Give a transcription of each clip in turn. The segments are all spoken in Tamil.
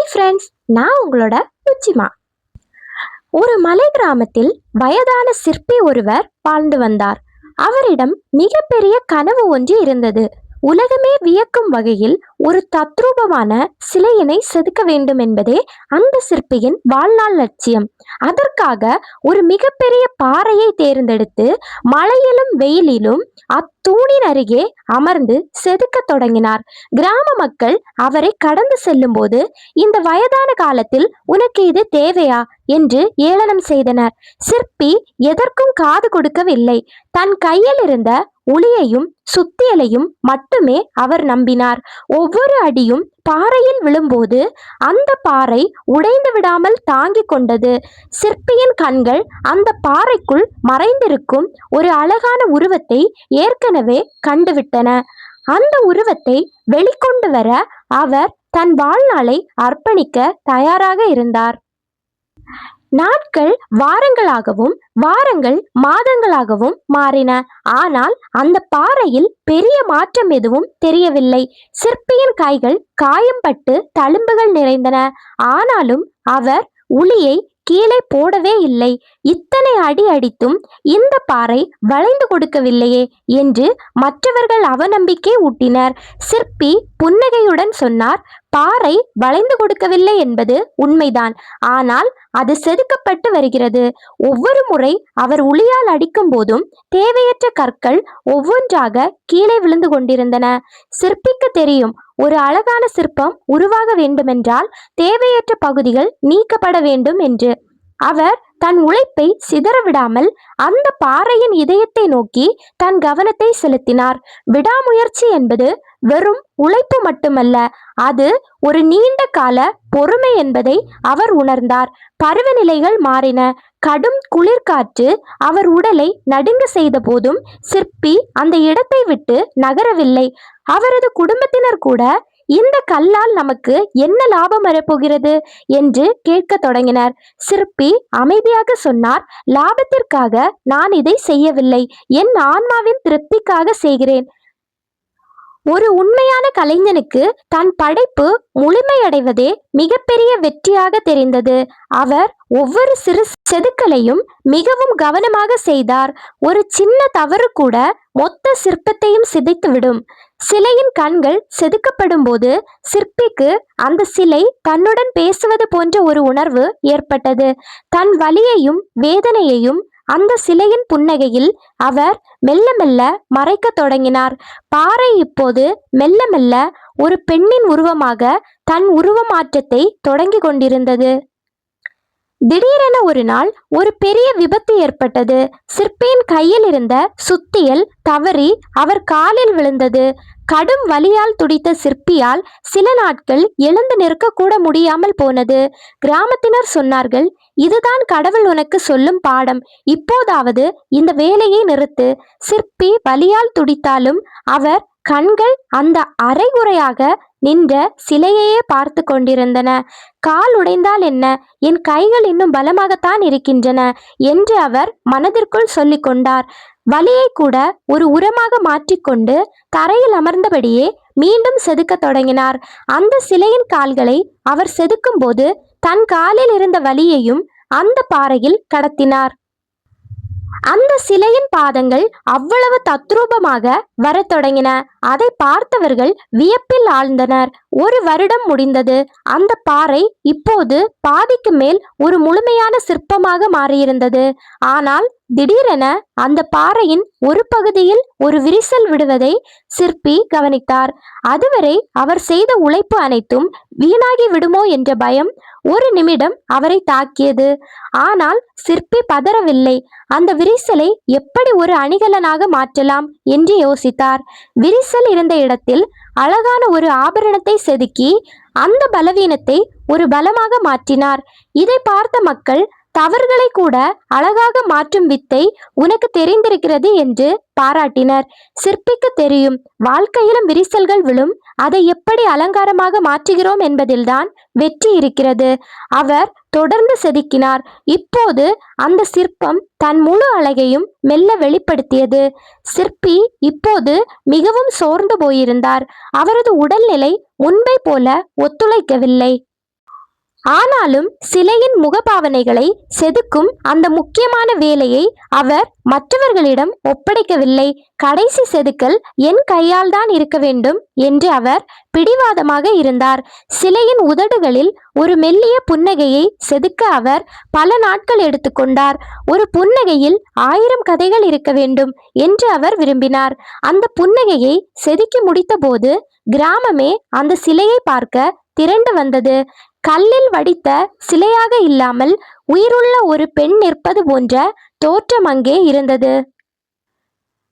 ஹாய் ஃப்ரெண்ட்ஸ், நான் உங்களோட ருச்சிமா. ஒரு மலை கிராமத்தில் வயதான சிற்பி ஒருவர் வாழ்ந்து வந்தார். அவரிடம் மிகப்பெரிய கனவு ஒன்று இருந்தது. உலகமே வியக்கும் வகையில் ஒரு தத்ரூபமான சிலையினை செதுக்க வேண்டும் என்பதே அந்த சிற்பியின் வாழ்நாள் லட்சியம். அதற்காக ஒரு மிகப்பெரிய பாறையை தேர்ந்தெடுத்து மழையிலும் வெயிலிலும் அத்தூணின் அருகே அமர்ந்து செதுக்க தொடங்கினார். கிராம மக்கள் அவரை கடந்து செல்லும் போது, இந்த வயதான காலத்தில் உனக்கு இது தேவையா என்று ஏளனம் செய்தனர். சிற்பி எதற்கும் காது கொடுக்கவில்லை. தன் கையில் இருந்த உளியையும் சுத்தியலையும் மட்டுமே அவர் நம்பினார். ஒவ்வொரு அடியும் பாறையில் விழும்போது அந்த பாறை உடைந்து விடாமல் தாங்கிக் கொண்டது. சிற்பியின் கண்கள் அந்த பாறைக்குள் மறைந்திருக்கும் ஒரு அழகான உருவத்தை ஏற்கனவே கண்டுவிட்டன. அந்த உருவத்தை வெளிக்கொண்டு வர அவர் தன் வாழ்நாளை அர்ப்பணிக்க தயாராக இருந்தார். நாட்கள் வாரங்களாகவும் வாரங்கள் மாதங்களாகவும் மாறின. ஆனால் அந்த பாறையில் பெரிய மாற்றம் எதுவும் தெரியவில்லை. சிற்பியின் கைகள் காயம்பட்டு தழும்புகள் நிறைந்தன. ஆனாலும் அவர் உளியை கீழே போடவே இல்லை. இத்தனை அடி அடித்தும் இந்த பாறை வளைந்து கொடுக்கவில்லையே என்று மற்றவர்கள் அவநம்பிக்கை ஊட்டினர். சிற்பி புன்னகையுடன் சொன்னார், பாறை வளைந்து கொடுக்கவில்லை என்பது உண்மைதான். ஆனால் அது செதுக்கப்பட்டு வருகிறது. ஒவ்வொரு முறை அவர் உளியால் அடிக்கும் போதும் தேவையற்ற கற்கள் ஒவ்வொன்றாக கீழே விழுந்து கொண்டிருந்தன. சிற்பிக்கு தெரியும், ஒரு அழகான சிற்பம் உருவாக வேண்டுமென்றால் தேவையற்ற பகுதிகள் நீக்கப்பட வேண்டும் என்று. அவர் தன் உழைப்பை சிதறவிடாமல் அந்த பாறையின் இதயத்தை நோக்கி தன் கவனத்தை செலுத்தினார். விடாமுயற்சி என்பது வெறும் உழைப்பு மட்டுமல்ல, அது ஒரு நீண்ட கால பொறுமை என்பதை அவர் உணர்ந்தார். பருவநிலைகள் மாறின. கடும் குளிர்காற்று அவர் உடலை நடுங்க செய்த போதும் சிற்பி அந்த இடத்தை விட்டு நகரவில்லை. அவரது குடும்பத்தினர் கூட, இந்த கல்லால் நமக்கு என்ன லாபம் வரப்போகிறது என்று கேட்க தொடங்கினர். சிற்பி அமைதியாக சொன்னார், லாபத்திற்காக நான் இதை செய்யவில்லை, என் ஆன்மாவின் திருப்திக்காக செய்கிறேன். ஒரு உண்மையான கலைஞனுக்கு தன் படைப்பு முழுமையடைவதே மிகப்பெரிய வெற்றியாக தெரிந்தது. அவர் ஒவ்வொரு சிறு செதுக்கலையும் மிகவும் கவனமாக செய்தார். ஒரு சின்ன தவறு கூட மொத்த சிற்பத்தையும் சிதைத்துவிடும். சிலையின் கண்கள் செதுக்கப்படும் போது சிற்பிக்கு அந்த சிலை தன்னுடன் பேசுவது போன்ற ஒரு உணர்வு ஏற்பட்டது. தன் வலியையும் வேதனையையும் அந்த சிலையின் புன்னகையில் அவர் மெல்ல மெல்ல மறைக்க தொடங்கினார். பாறை இப்போது மெல்ல மெல்ல ஒரு பெண்ணின் உருவமாக தன் உருவமாற்றத்தை தொடங்கி கொண்டிருந்தது. திடீரென ஒரு நாள் ஒரு பெரிய விபத்து ஏற்பட்டது. சிற்பியின் கையில் இருந்த சுத்தியல் தவறி அவர் காலில் விழுந்தது. கடும் வலியால் துடித்த சிற்பியால் சில நாட்கள் எழுந்து நிற்க கூட முடியாமல் போனது. கிராமத்தினர் சொன்னார்கள், இதுதான் கடவுள் உனக்கு சொல்லும் பாடம், இப்போதாவது இந்த வேலையை நிறுத்து. சிற்பி வலியால் துடித்தாலும் அவர் கண்கள் அந்த அரைகுறையாக நின்ற சிலையையே பார்த்து கொண்டிருந்தன. கால் உடைந்தால் என்ன, என் கைகள் இன்னும் பலமாகத்தான் இருக்கின்றன என்று அவர் மனதிற்குள் சொல்லிக் கொண்டார். வலியை கூட ஒரு உரமாக மாற்றிக்கொண்டு தரையில் அமர்ந்தபடியே மீண்டும் செதுக்க தொடங்கினார். அந்த சிலையின் கால்களை அவர் செதுக்கும் போது தன் காலில் இருந்த வலியையும் அந்த பாறையில் கடத்தினார். அந்த சிலையின் பாதங்கள் அவ்வளவு தத்ரூபமாக வரத் தொடங்கின. அதை பார்த்தவர்கள் வியப்பில் ஆழ்ந்தனர். ஒரு வருடம் முடிந்தது. அந்த பாறை இப்போது பாதிக்கு மேல் ஒரு முழுமையான சிற்பமாக மாறியிருந்தது. ஆனால் திடீரென அந்த பாறையின் ஒரு பகுதியில் ஒரு விரிசல் விடுவதை சிற்பி கவனித்தார். அதுவரை அவர் செய்த உழைப்பு அனைத்தும் வீணாகி விடுமோ என்ற பயம் ஒரு நிமிடம் அவரை தாக்கியது. ஆனால் சிற்பி பதறவில்லை. அந்த விரிசலை எப்படி ஒரு அணிகலனாக மாற்றலாம் என்று யோசித்தார். விரிசல் இருந்த இடத்தில் அழகான ஒரு ஆபரணத்தை செதுக்கி அந்த பலவீனத்தை ஒரு பலமாக மாற்றினார். இதை பார்த்த மக்கள், தவறுகளை கூட அழகாக மாற்றும் வித்தை உனக்கு தெரிந்திருக்கிறது என்று பாராட்டினர். சிற்பிக்கு தெரியும், வாழ்க்கையிலும் விரிசல்கள் விழும், அதை எப்படி அலங்காரமாக மாற்றுகிறோம் என்பதில்தான் வெற்றி இருக்கிறது. அவர் தொடர்ந்து செதுக்கினார். இப்போது அந்த சிற்பம் தன் முழு அழகையும் மெல்ல வெளிப்படுத்தியது. சிற்பி இப்போது மிகவும் சோர்ந்து போயிருந்தார். அவரது உடல்நிலை முன்பை போல ஒத்துழைக்கவில்லை. ஆனாலும் சிலையின் முகபாவனைகளை செதுக்கும் அந்த முக்கியமான வேலையை அவர் மற்றவர்களிடம் ஒப்படைக்கவில்லை. கடைசி செதுக்கல் என் கையால் தான் இருக்க வேண்டும் என்று அவர் பிடிவாதமாக இருந்தார். சிலையின் உதடுகளில் ஒரு மெல்லிய புன்னகையை செதுக்க அவர் பல நாட்கள் எடுத்துக்கொண்டார். ஒரு புன்னகையில் 1000 கதைகள் இருக்க வேண்டும் என்று அவர் விரும்பினார். அந்த புன்னகையை செதுக்கி முடித்தபோது கிராமமே அந்த சிலையை பார்க்க திரண்டு வந்தது. கல்லில் வடித்த சிலையாக இல்லாமல் உயிருள்ள ஒரு பெண் நிற்பது போன்ற தோற்றம் அங்கே இருந்தது.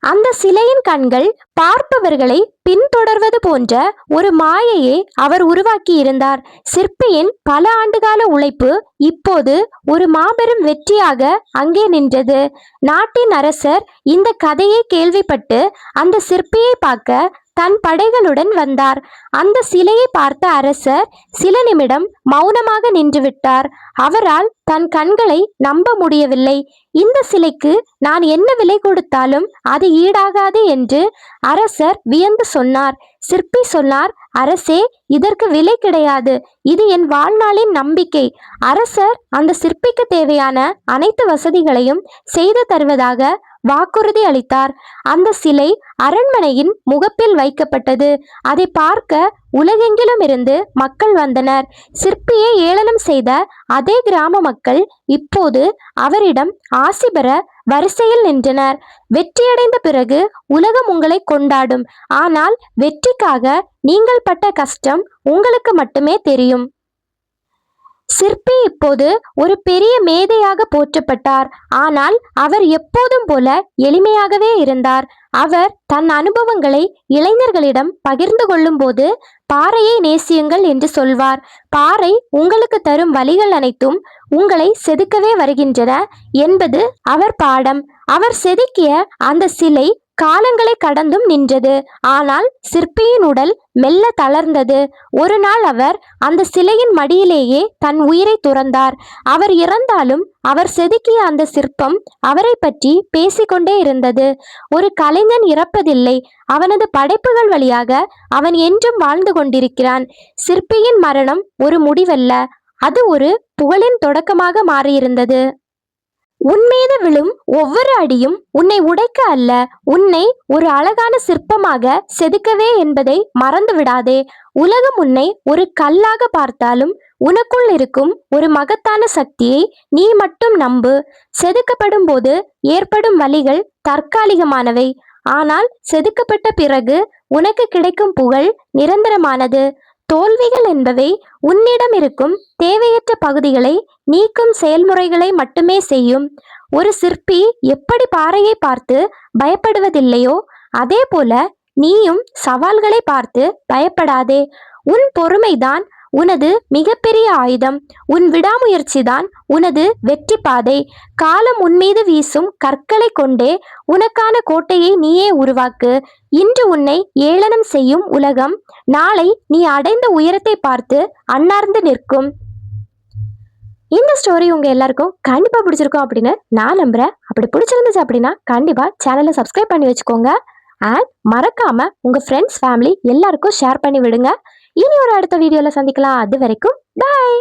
அந்த சிலையின் கண்கள் பார்ப்பவர்களை பின்தொடர்வது போன்ற ஒரு மாயையை அவர் உருவாக்கி இருந்தார். சிற்பியின் பல ஆண்டுகால உழைப்பு இப்போது ஒரு மாபெரும் வெற்றியாக அங்கே நின்றது. நாட்டின் அரசர் இந்த கதையை கேள்விப்பட்டு அந்த சிற்பியை பார்க்க தன் படைகளுடன் வந்தார். அந்த சிலையை பார்த்த அரசர் சில நிமிடம் மௌனமாக நின்றுவிட்டார். அவரால் தன் கண்களை நம்ப முடியவில்லை. இந்த சிலைக்கு நான் என்ன விலை கொடுத்தாலும் அது ஈடாகாது என்று அரசர் வியந்து சொன்னார். சிற்பி சொன்னார், அரசே, இதற்கு விலை கிடையாது. இது என் வாழ்நாளின் நம்பிக்கை. அரசர் அந்த சிற்பிக்கு தேவையான அனைத்து வசதிகளையும் செய்து தருவதாக வாக்குறுதி அளித்தார். அந்த சிலை அரண்மனையின் முகப்பில் வைக்கப்பட்டது. அதை பார்க்க உலகெங்கிலும் இருந்து மக்கள் வந்தனர். சிற்பியை ஏளனம் செய்த அதே கிராம மக்கள் இப்போது அவரிடம் ஆசி பெற வரிசையில் நின்றனர். வெற்றியடைந்த பிறகு உலகம் உங்களை கொண்டாடும். ஆனால் வெற்றிக்காக நீங்கள் பட்ட கஷ்டம் உங்களுக்கு மட்டுமே தெரியும். சிற்பி இப்போது ஒரு பெரிய மேதையாக போற்றப்பட்டார். ஆனால் அவர் எப்போதும் போல எளிமையாகவே இருந்தார். அவர் தன் அனுபவங்களை இளைஞர்களிடம் பகிர்ந்து கொள்ளும் போது பாறையை நேசியுங்கள் என்று சொல்வார். பாறை உங்களுக்கு தரும் வழிகள் அனைத்தும் உங்களை செதுக்கவே வருகின்றன என்பது அவர் பாடம். அவர் செதுக்கிய அந்த சிலை காலங்களை கடந்தும் நின்றது. ஆனால் சிற்பியின் உடல் மெல்ல தளர்ந்தது. ஒரு நாள் அவர் அந்த சிலையின் மடியிலேயே தன் உயிரை துறந்தார். அவர் இறந்தாலும் அவர் செதுக்கிய அந்த சிற்பம் அவரை பற்றி பேசிக்கொண்டே இருந்தது. ஒரு கலைஞன் இறப்பதில்லை, அவனது படைப்புகள் வழியாக அவன் என்றும் வாழ்ந்து கொண்டிருக்கிறான். சிற்பியின் மரணம் ஒரு முடிவல்ல, அது ஒரு புகழின் தொடக்கமாக மாறியிருந்தது. உன்மீது விழும் ஒவ்வொரு அடியும் உன்னை உடைக்க அல்ல, உன்னை ஒரு அழகான சிற்பமாக செதுக்கவே என்பதை மறந்து விடாதே. உலகம் உன்னை ஒரு கல்லாக பார்த்தாலும் உனக்குள் இருக்கும் ஒரு மகத்தான சக்தியை நீ மட்டும் நம்பு. செதுக்கப்படும் போது ஏற்படும் வலிகள் தற்காலிகமானவை. ஆனால் செதுக்கப்பட்ட பிறகு உனக்கு கிடைக்கும் புகழ் நிரந்தரமானது. தோல்விகள் என்பவை உன்னிடம் இருக்கும் தேவையற்ற பகுதிகளை நீக்கும் செயல்முறைகளை மட்டுமே செய்யும். ஒரு சிற்பி எப்படி பாறையை பார்த்து பயப்படுவதில்லையோ அதே போல நீயும் சவால்களை பார்த்து பயப்படாதே. உன் பொறுமைதான் உனது மிகப்பெரிய ஆயுதம். உன் விடாமுயற்சிதான் உனது வெற்றி பாதை. காலம் உன்மீது வீசும் கற்களை கொண்டே உனக்கான கோட்டையை நீயே உருவாக்கு. இன்று உன்னை ஏளனம் செய்யும் உலகம் நாளை நீ அடைந்த உயரத்தை பார்த்து அன்னார்ந்து நிற்கும். இந்த ஸ்டோரி உங்க எல்லாருக்கும் கண்டிப்பா பிடிச்சிருக்கும் அப்படின்னு நான் நம்புறேன். அப்படி பிடிச்சிருந்துச்சு அப்படின்னா கண்டிப்பா சேனலை சப்ஸ்கிரைப் பண்ணி வச்சுக்கோங்க. அண்ட் மறக்காம உங்க ஃப்ரெண்ட்ஸ், ஃபேமிலி எல்லாருக்கும் ஷேர் பண்ணி விடுங்க. இனி ஒரு அடுத்த வீடியோல சந்திக்கலாம். அது வரைக்கும் பாய்.